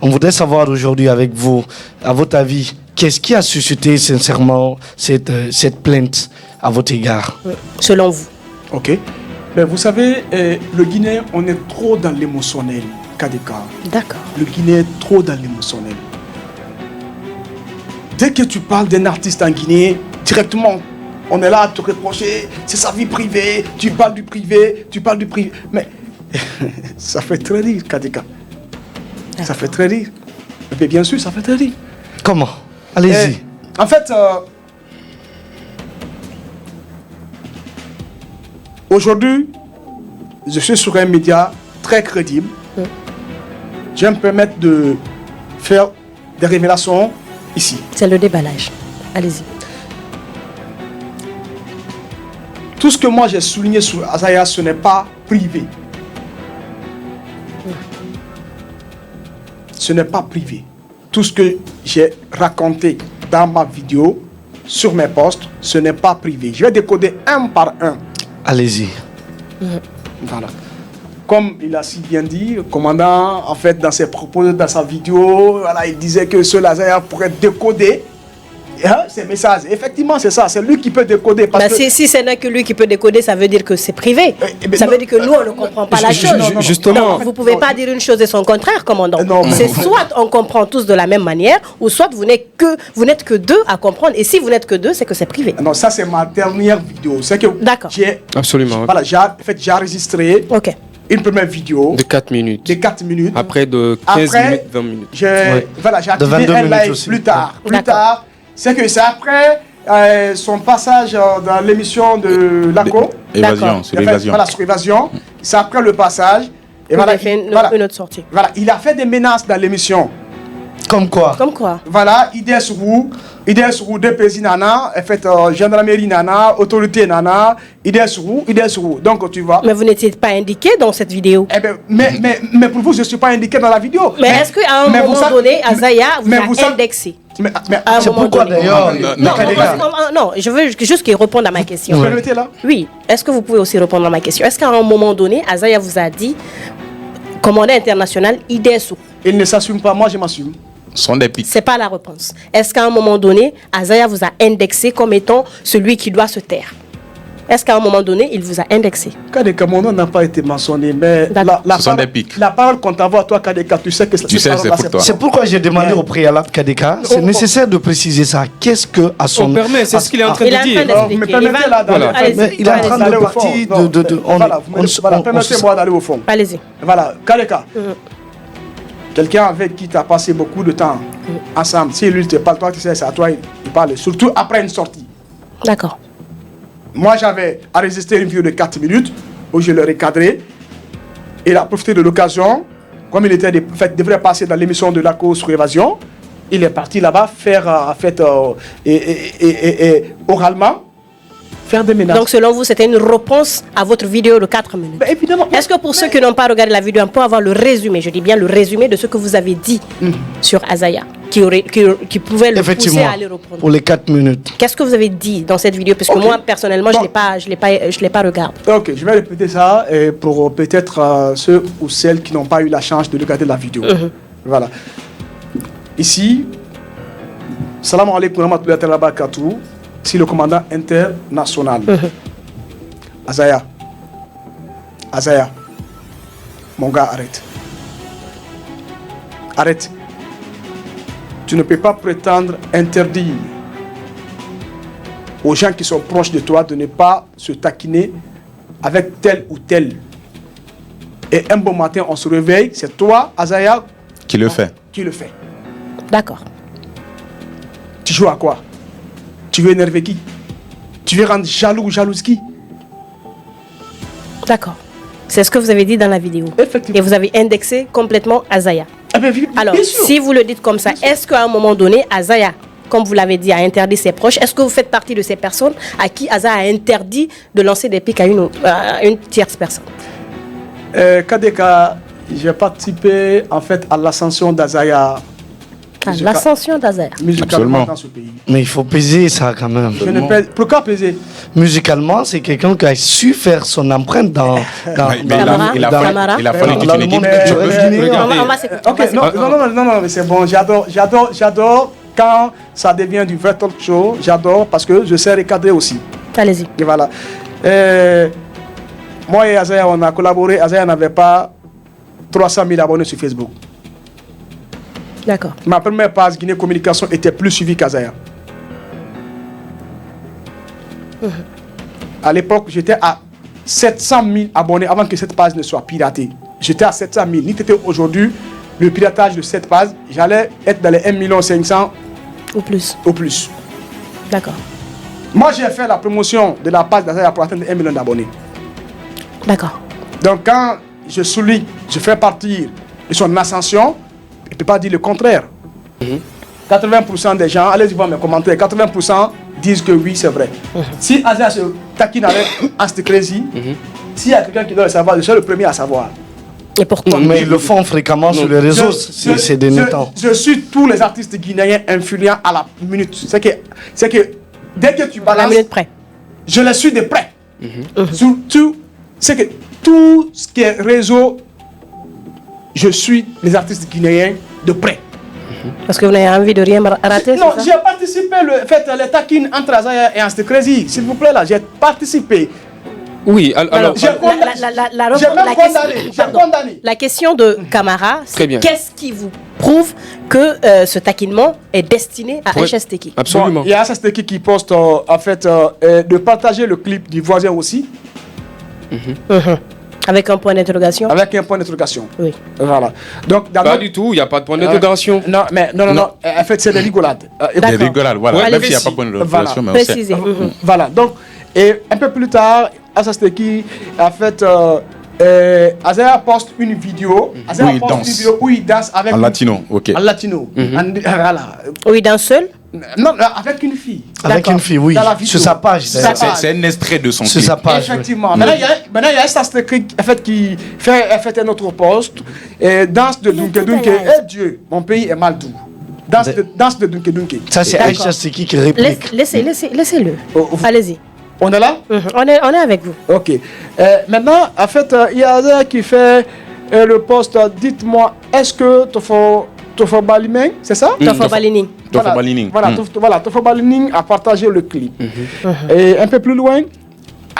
On voudrait savoir aujourd'hui avec vous, à votre avis, qu'est-ce qui a suscité sincèrement cette plainte à votre égard? Selon vous. Ok. Mais vous savez, le Guinéen, on est trop dans l'émotionnel, KDK. D'accord. Le Guinéen est trop dans l'émotionnel. Dès que tu parles d'un artiste en Guinée, directement, on est là à te reprocher, c'est sa vie privée, tu parles du privé. Mais ça fait très rire, KDK. Ça fait très rire. Mais bien sûr, ça fait très rire. Comment? Allez-y. En fait, aujourd'hui, je suis sur un média très crédible. Je vais me permettre de faire des révélations ici. C'est le déballage. Allez-y. Tout ce que moi j'ai souligné sur Azaya, ce n'est pas privé. Ce n'est pas privé. Tout ce que j'ai raconté dans ma vidéo, sur mes posts, ce n'est pas privé. Je vais décoder un par un. Allez-y. Voilà. Comme il a si bien dit, le commandant, en fait, dans ses propos, dans sa vidéo, voilà, il disait que seul Azaya pourrait décoder ces messages. Effectivement, c'est ça. C'est lui qui peut décoder. Parce que si ce n'est que lui qui peut décoder, ça veut dire que c'est privé. Ça veut dire que nous, on ne comprend pas la chose. Justement. Vous ne pouvez pas dire une chose et son contraire, commandant. C'est soit on comprend tous de la même manière, ou soit vous n'êtes que deux à comprendre. Et si vous n'êtes que deux, c'est que c'est privé. Non, ça c'est ma dernière vidéo. C'est que Absolument. Voilà, j'ai enregistré une première vidéo de 4 minutes. De 4 minutes. Après de 15 minutes, 20 minutes. Voilà, j'ai activé un live aussi. Plus tard. C'est que c'est après son passage dans l'émission de Laco. Évasion, c'est l'évasion. Voilà, sur Évasion. C'est après le passage. Et voilà, il a fait une autre sortie. Voilà, il a fait des menaces dans l'émission. Comme quoi? Comme quoi? Voilà, idée sur vous, DPZ Nana, en fait, gendarmerie Nana, autorité Nana, idée sur vous. Donc tu vois. Mais vous n'étiez pas indiqué dans cette vidéo. Eh ben, mais pour vous, je ne suis pas indiqué dans la vidéo. Mais est-ce qu'à un moment donné, Azaya vous a indexé? C'est pourquoi d'ailleurs. Non, je veux juste qu'il réponde à ma question. Vous permettez là? Oui. Est-ce que vous pouvez aussi répondre à ma question? Est-ce qu'à un moment donné, Azaya vous a dit, commandant international, IDSO? Il ne s'assume pas, moi je m'assume. Sont des pics. C'est pas la réponse. Est-ce qu'à un moment donné, Azaya vous a indexé comme étant celui qui doit se taire? Est-ce qu'à un moment donné, il vous a indexé? Kadeka, mon nom n'a pas été mentionné, mais la parole qu'on t'envoie, toi, Kadeka, tu sais que tu sais, c'est pour toi. C'est pourquoi j'ai demandé au préalable, Kadeka, c'est nécessaire de préciser ça. Qu'est-ce que à son... On permet, c'est ce qu'il est en train de dire. Il est en train de partir permettez-moi d'aller au fond. Allez-y. Voilà, Kadeka. Quelqu'un avec qui tu as passé beaucoup de temps ensemble, si lui ne te parle pas, tu sais, c'est à toi, il parle, surtout après une sortie. D'accord. Moi, j'avais enregistré une vidéo de 4 minutes où je l'ai recadré. Il a profité de l'occasion, comme il devrait passer dans l'émission de Laco sur Évasion, il est parti là-bas faire, oralement, faire des menaces. Donc, selon vous, c'était une réponse à votre vidéo de 4 minutes. Ben, évidemment. Est-ce que pour ceux qui n'ont pas regardé la vidéo, on peut avoir le résumé, je dis bien le résumé de ce que vous avez dit sur Azaya, qui pouvait le pousser à aller reprendre? Pour les 4 minutes. Qu'est-ce que vous avez dit dans cette vidéo? Parce que moi, personnellement, je l'ai pas regardé. Ok, je vais répéter ça pour peut-être ceux ou celles qui n'ont pas eu la chance de regarder la vidéo. Voilà. Ici, salam alaikum wa rahmatullahi wa barakatuh. Si le commandant international, Azaya, mon gars, arrête. Tu ne peux pas prétendre interdire aux gens qui sont proches de toi de ne pas se taquiner avec tel ou tel. Et un bon matin, on se réveille, c'est toi, Azaya, qui le fait. D'accord. Tu joues à quoi? Tu veux énerver qui? Tu veux rendre jalouse qui? D'accord. C'est ce que vous avez dit dans la vidéo. Effectivement. Et vous avez indexé complètement Azaya. Alors, si vous le dites comme ça, est-ce qu'à un moment donné, Azaya, comme vous l'avez dit, a interdit ses proches? Est-ce que vous faites partie de ces personnes à qui Azaya a interdit de lancer des pics à une tierce personne? Kadeka, j'ai participé en fait à l'ascension d'Azaya L'ascension d'Azaya. Musicalement dans ce pays. Mais il faut peser ça quand même. Je ne pèse. Pourquoi peser? Musicalement, c'est quelqu'un qui a su faire son empreinte dans il a fallu toute une équipe. Non, mais c'est bon. J'adore quand ça devient du vrai talk show. J'adore parce que je sais recadrer aussi. Allez-y. Et voilà. Moi et Azaya, on a collaboré. Azaya n'avait pas 300 000 abonnés sur Facebook. D'accord. Ma première page Guinée Communication était plus suivie qu'Azaya. À l'époque, j'étais à 700 000 abonnés avant que cette page ne soit piratée. J'étais à 700 000. Ni c'était aujourd'hui le piratage de cette page, j'allais être dans les 1 500 000 ou plus. D'accord. Moi, j'ai fait la promotion de la page d'Azaya pour atteindre 1 million d'abonnés. D'accord. Donc, quand je souligne, je fais partie de son ascension, je ne peux pas dire le contraire. 80% des gens, allez-y voir mes commentaires, 80% disent que oui, c'est vrai. Si Azaya se taquine avec Asticrazy, s'il y a quelqu'un qui doit le savoir, je suis le premier à savoir. Et pourquoi? Mais ils le font fréquemment sur les réseaux ces derniers temps. Je suis tous les artistes guinéens influents à la minute. C'est que dès que tu balances, à la minute près. Je les suis de près. Surtout, c'est que tout ce qui est réseau, je suis les artistes guinéens de près. Parce que vous n'avez envie de rien rater? Non, j'ai participé, les taquines entre Azaya et Asticrazy. S'il vous plaît, là, j'ai participé. Oui, alors la question de Camara, c'est qu'est-ce qui vous prouve que ce taquinement est destiné à Aïcha Steki? Absolument. Il y a Aïcha Steki qui poste de partager le clip du voisin aussi. Avec un point d'interrogation. Avec un point d'interrogation. Oui. Voilà. Donc, pas du tout, il n'y a pas de point d'interrogation. Non. En fait, c'est des rigolades. Des rigolades, voilà. Même s'il n'y a pas de point d'interrogation, mais précisez. Voilà. Donc, et un peu plus tard, Aïcha Steki a fait. Azaya poste une vidéo. Où il danse avec. En latino, ok. En latino. Voilà. Où il danse seul? Non, avec une fille. Avec une fille, oui. Sur sa page. C'est un extrait de son clip. Sur sa page. Effectivement. Maintenant, il y a Asticrazy qui fait un autre poste. Et danse de Dunke Dunke. Eh Dieu, mon pays est mal doux. Danse de Dunke Dunke. Ça, c'est Aïcha Steki qui réplique. Laissez-le. Allez-y. On est là? On est avec vous. Ok. Maintenant, en fait, il y a Azaya qui fait le poste. Dites-moi, est-ce que Tofo Balining, c'est ça? Tofo Balining. Voilà, Tofo Balining a partagé le clip. Et un peu plus loin,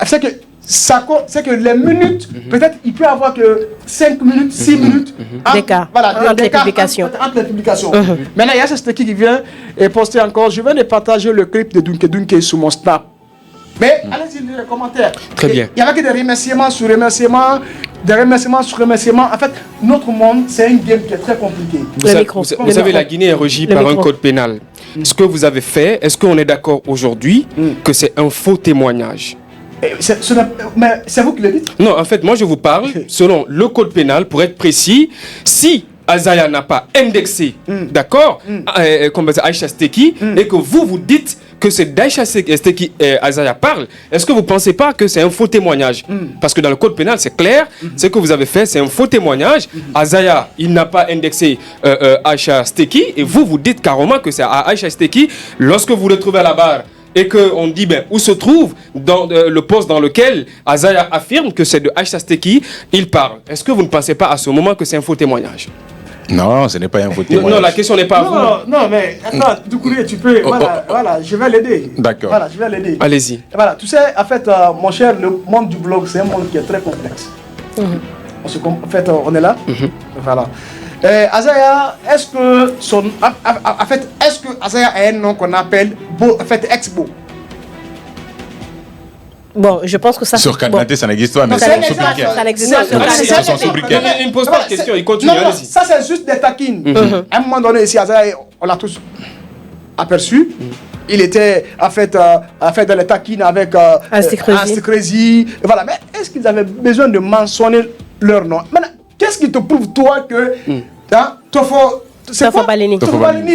c'est que les minutes, peut-être il peut y avoir que 5 minutes, 6 minutes d'écart entre les publications. Maintenant, il y a ce qui vient et poster encore. Je viens de partager le clip de Dunke Dunke sur mon Snap. Mais allez-y, les commentaires. Très bien. Il y avait que des remerciements sur remerciements, des remerciements sur remerciements. En fait, notre monde, c'est une game qui est très compliquée. Vous savez, la Guinée est régie par un code pénal. Ce que vous avez fait, est-ce qu'on est d'accord aujourd'hui que c'est un faux témoignage? Mais c'est vous qui le dites? Non, en fait, moi je vous parle selon le code pénal, pour être précis. Si Azaya n'a pas indexé, d'accord, comme Aïcha Steki, et que vous dites que c'est d'Aïcha Steki Azaya parle, est-ce que vous ne pensez pas que c'est un faux témoignage? Parce que dans le code pénal, c'est clair, ce que vous avez fait, c'est un faux témoignage. Azaya, il n'a pas indexé Aïcha Steki, et vous dites carrément que c'est à Aïcha Steki, lorsque vous le trouvez à la barre, et qu'on dit où se trouve dans le poste dans lequel Azaya affirme que c'est de Aïcha Steki, il parle. Est-ce que vous ne pensez pas à ce moment que c'est un faux témoignage? Non, ce n'est pas un faux témoignage. Non, la question n'est pas à vous. Non, mais attends, Doucouré, tu peux. Voilà, je vais l'aider. D'accord. Voilà, je vais l'aider. Allez-y. Voilà, tu sais, en fait, mon cher, le monde du blog, c'est un monde qui est très complexe. En fait, on est là. Voilà. Azaya, est-ce que est-ce que Azaya a un nom qu'on appelle ex-beau? Bon, je pense que ça... Sur Canada, ça n'existe pas, mais ça n'existe pas. Il ne pose pas de questions, il continue. Non, ça c'est juste des taquines. À un moment donné, ici, Azaya, on l'a tous aperçu. Il était en fait dans les taquines avec Asticrazy. Voilà, mais est-ce qu'ils avaient besoin de mentionner leur nom? Maintenant, qu'est-ce qui te prouve, toi, que Tofo Balining,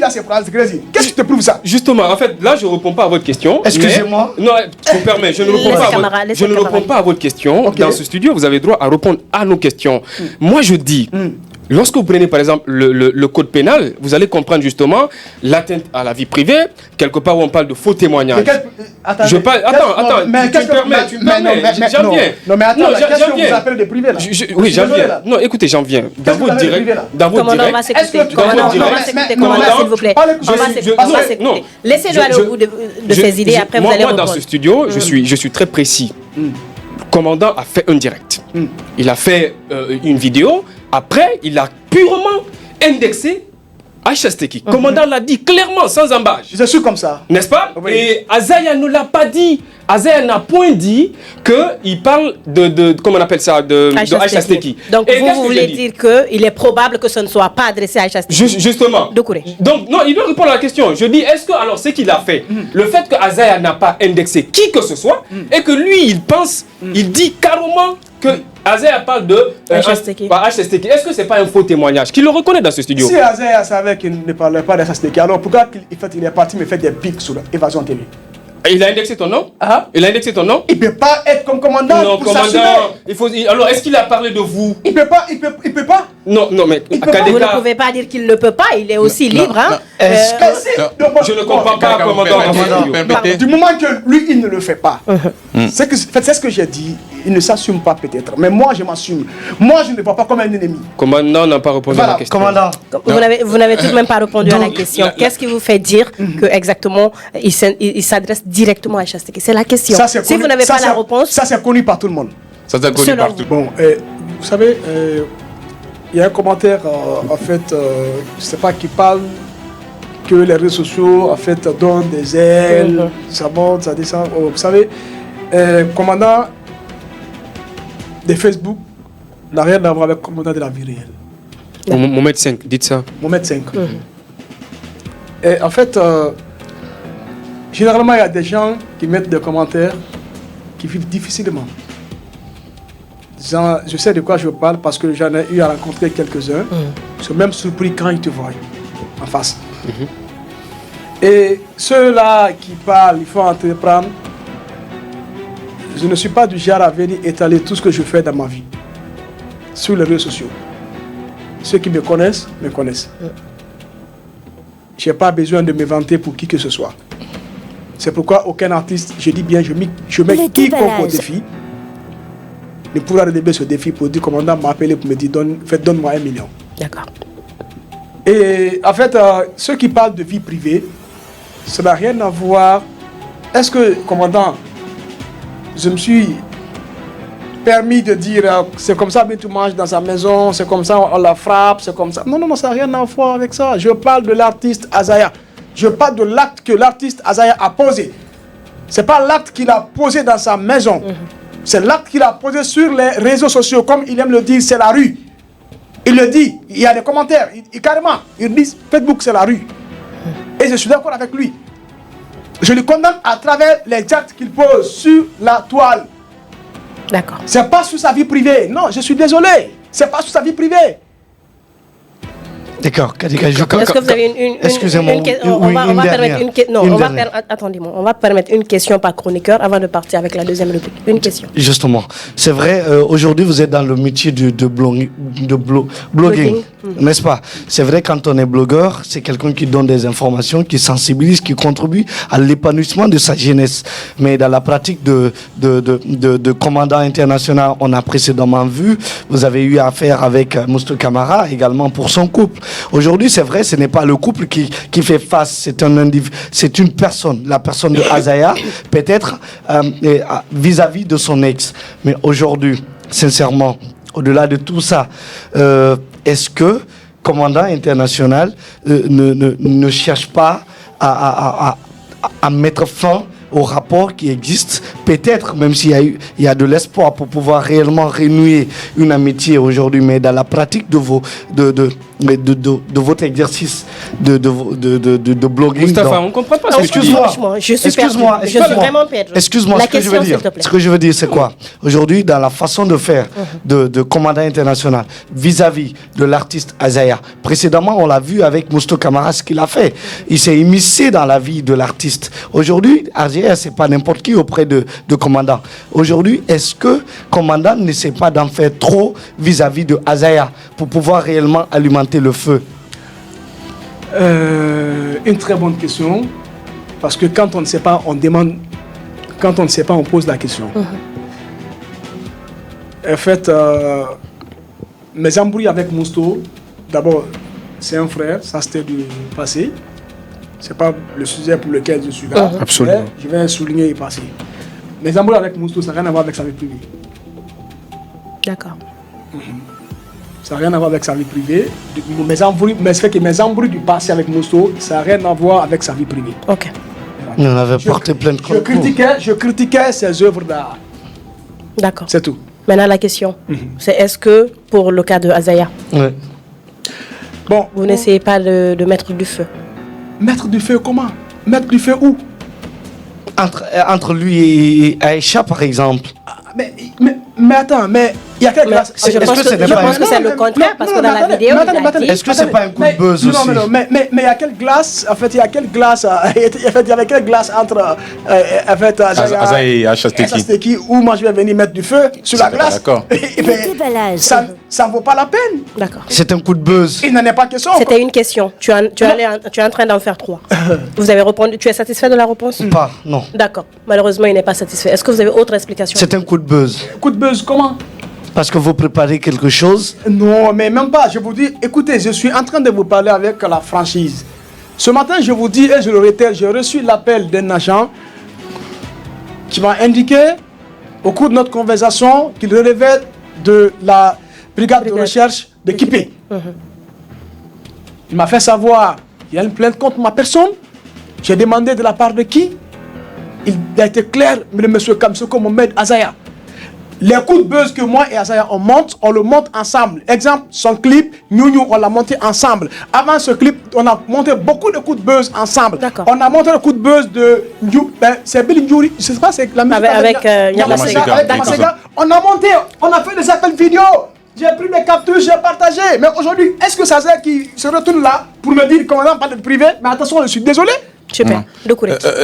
là, c'est pour Asticrazy. Qu'est-ce qui te prouve ça? Justement, en fait, là, je ne réponds pas à votre question. Excusez-moi. Non, je vous permets, je ne réponds pas à votre question. Dans ce studio, vous avez droit à répondre à nos questions. Moi, je dis, Lorsque vous prenez par exemple le code pénal, vous allez comprendre justement l'atteinte à la vie privée, quelque part où on parle de faux témoignages. Attends, tu me permets, j'en viens. Non, mais attends, qu'est-ce que vous appelez de privé là? Oui, j'en viens. Non, écoutez, j'en viens. Dans votre direct. Commandant, on va s'écouter. Commandant, s'il vous plaît. On va s'écouter. Laissez-le aller au bout de ses idées, après vous allez reprendre. Moi, dans ce studio, je suis très précis. Le commandant a fait un direct. Il a fait une vidéo. Après, il a purement indexé Aïcha Steki. Le commandant l'a dit clairement, sans embâche. Je suis comme ça. N'est-ce pas? Oui. Et Azaya ne l'a pas dit. Azaya n'a point dit qu'il parle comment on appelle ça, de Aïcha Steki. Donc vous voulez dire qu'il est probable que ce ne soit pas adressé à Aïcha Steki. Justement. Donc non, il doit répondre à la question. Je dis, est-ce que alors ce qu'il a fait, le fait que Azaya n'a pas indexé qui que ce soit, et que lui il pense, il dit carrément que Azaya parle de Aïcha Steki. Est-ce que c'est pas un faux témoignage? Qu'il le reconnaît dans ce studio? Si Azaya savait qu'il ne parlait pas d'Aïcha Steki, alors pourquoi il est parti me faire des pics sur l'évasion TV? Il a indexé ton nom? Il a indexé ton nom? Il ne peut pas être comme commandant. Non, commandant. Alors, est-ce qu'il a parlé de vous? Il peut pas. Non, mais vous ne pouvez pas dire qu'il ne peut pas. Il est aussi libre. Je ne comprends pas, commandant. Du moment que lui, il ne le fait pas. C'est ce que j'ai dit. Il ne s'assume pas peut-être. Mais moi, je m'assume. Moi, je ne le vois pas comme un ennemi. Commandant n'a pas répondu à la question. Commandant. Vous n'avez tout de même pas répondu à la question. Qu'est-ce qui vous fait dire que exactement il s'adresse directement à Aïcha Steki? C'est la question. Si vous n'avez pas la réponse... Ça, c'est connu par tout le monde. Ça, c'est connu par tout le monde. Bon, vous savez, il y a un commentaire, en fait, je ne sais pas, qui parle que les réseaux sociaux, en fait, donnent des ailes, ça monte, ça descend. Vous savez, commandant de Facebook n'a rien à voir avec commandant de la vie réelle. Mohamed 5, dites ça. Mohamed 5. Et en fait, généralement, il y a des gens qui mettent des commentaires qui vivent difficilement. Je sais de quoi je parle parce que j'en ai eu à rencontrer quelques-uns. Ils sont même surpris quand ils te voient en face. Et ceux-là qui parlent, il faut entreprendre. Je ne suis pas du genre à venir étaler tout ce que je fais dans ma vie sur les réseaux sociaux. Ceux qui me connaissent, me connaissent. Je n'ai pas besoin de me vanter pour qui que ce soit. C'est pourquoi aucun artiste, je dis bien, je mets quiconque au défi, ne pourra relever ce défi pour dire, commandant m'a appelé pour me dire, donne-moi 1 million. D'accord. Et en fait, ceux qui parlent de vie privée, ça n'a rien à voir. Est-ce que, commandant, je me suis permis de dire, c'est comme ça, mais tu manges dans sa maison, c'est comme ça, on la frappe, c'est comme ça. Non, ça n'a rien à voir avec ça. Je parle de l'artiste Azaya. Je parle de l'acte que l'artiste Azaya a posé. Ce n'est pas l'acte qu'il a posé dans sa maison. C'est l'acte qu'il a posé sur les réseaux sociaux. Comme il aime le dire, c'est la rue. Il le dit, il y a des commentaires. Carrément, ils disent Facebook, c'est la rue. Et je suis d'accord avec lui. Je le condamne à travers les actes qu'il pose sur la toile. D'accord. C'est pas sur sa vie privée. Non, je suis désolé. C'est pas sur sa vie privée. D'accord. Est-ce que vous avez une excusez-moi, on va permettre une question. Non, on va permettre une question par chroniqueur avant de partir avec la deuxième rubrique. Une question. Justement, c'est vrai. Aujourd'hui, vous êtes dans le métier de blogging, n'est-ce pas? C'est vrai, quand on est blogueur, c'est quelqu'un qui donne des informations, qui sensibilise, qui contribue à l'épanouissement de sa jeunesse. Mais dans la pratique de commandant international, on a précédemment vu, vous avez eu affaire avec Mousto Camara également pour son couple. Aujourd'hui, c'est vrai, ce n'est pas le couple qui fait face, c'est une personne, la personne de Azaya, peut-être vis-à-vis de son ex. Mais aujourd'hui, sincèrement, au-delà de tout ça, est-ce que commandant international ne cherche pas à mettre fin au rapport qui existe, peut-être même s'il y a de l'espoir pour pouvoir réellement renouer une amitié aujourd'hui, mais dans la pratique de votre exercice de blogging. Mustafa, on ne comprend pas ce que tu dis. Je suis vraiment perdu. Excuse-moi, ce que je veux dire, c'est quoi? Aujourd'hui, dans la façon de faire de commandant international vis-à-vis de l'artiste Azaya, précédemment, on l'a vu avec Mousto Camara, ce qu'il a fait. Il s'est immiscé dans la vie de l'artiste. Aujourd'hui, Azaya stagiaire, c'est pas n'importe qui auprès de commandant. Aujourd'hui, est-ce que commandant n'essaie pas d'en faire trop vis-à-vis de Azaya pour pouvoir réellement alimenter le feu? Une très bonne question, parce que quand on ne sait pas, on demande. Quand on ne sait pas, on pose la question. En fait, mes embrouilles avec Mousto, d'abord, c'est un frère, ça c'était du passé. C'est pas le sujet pour lequel je suis là. Absolument. Je vais souligner le passé. Mes embrouilles avec Mousto, ça n'a rien à voir avec sa vie privée. D'accord. Ça n'a rien à voir avec sa vie privée. Mes embrouilles du passé avec Mousto, ça n'a rien à voir avec sa vie privée. Ok. On avait porté plainte contre vous. Je critiquais ses œuvres d'art. D'accord. C'est tout. Maintenant, la question, c'est est-ce que pour le cas de Azaya, Ouais. Bon, vous n'essayez pas de mettre du feu? mettre du feu comment? Mettre du feu où? Entre lui et Aïcha, par exemple. Mais attends, mais il y a quelle glace? Je pense que c'est le contraire, parce que dans la vidéo, il a dit... Est-ce que c'est pas un coup de buzz aussi? Non, mais il y a quelle glace? En fait, il y a quelle glace? Il y avait quelle glace entre Azaya et Ashasteki. où moi je vais venir mettre du feu sur la glace? D'accord. Ça ne vaut pas la peine. D'accord. C'est un coup de buzz. Il n'en est pas question. C'était une question. Tu es en train d'en faire 3. Vous avez répondu. Tu es satisfait de la réponse? Pas, non. D'accord. Malheureusement, il n'est pas satisfait. Est-ce que vous avez autre explication? C'est un coup de buzz. Coup de buzz, comment? Parce que vous préparez quelque chose. Non, mais même pas. Je vous dis, écoutez, je suis en train de vous parler avec la franchise. Ce matin, je vous dis, et je le réitère, j'ai reçu l'appel d'un agent qui m'a indiqué, au cours de notre conversation, qu'il relevait de la brigade de recherche de Kipé. Il m'a fait savoir, il y a une plainte contre ma personne. J'ai demandé de la part de qui. Il a été clair, le monsieur Kamsoko Mohamed Azaya. Les coups de buzz que moi et Azaya on le monte ensemble. Exemple, son clip, on l'a monté ensemble. Avant ce clip, on a monté beaucoup de coups de buzz ensemble. On a monté le coup de buzz de c'est Billy Njuri, je sais pas, c'est la musique avec Yamasega. On a monté, on a fait des appels vidéo. J'ai pris des captures, j'ai partagé. Mais aujourd'hui, est-ce que c'est Azaya qui se retourne là pour me dire qu'on en parle de privé? Mais attention, je suis désolé. Super.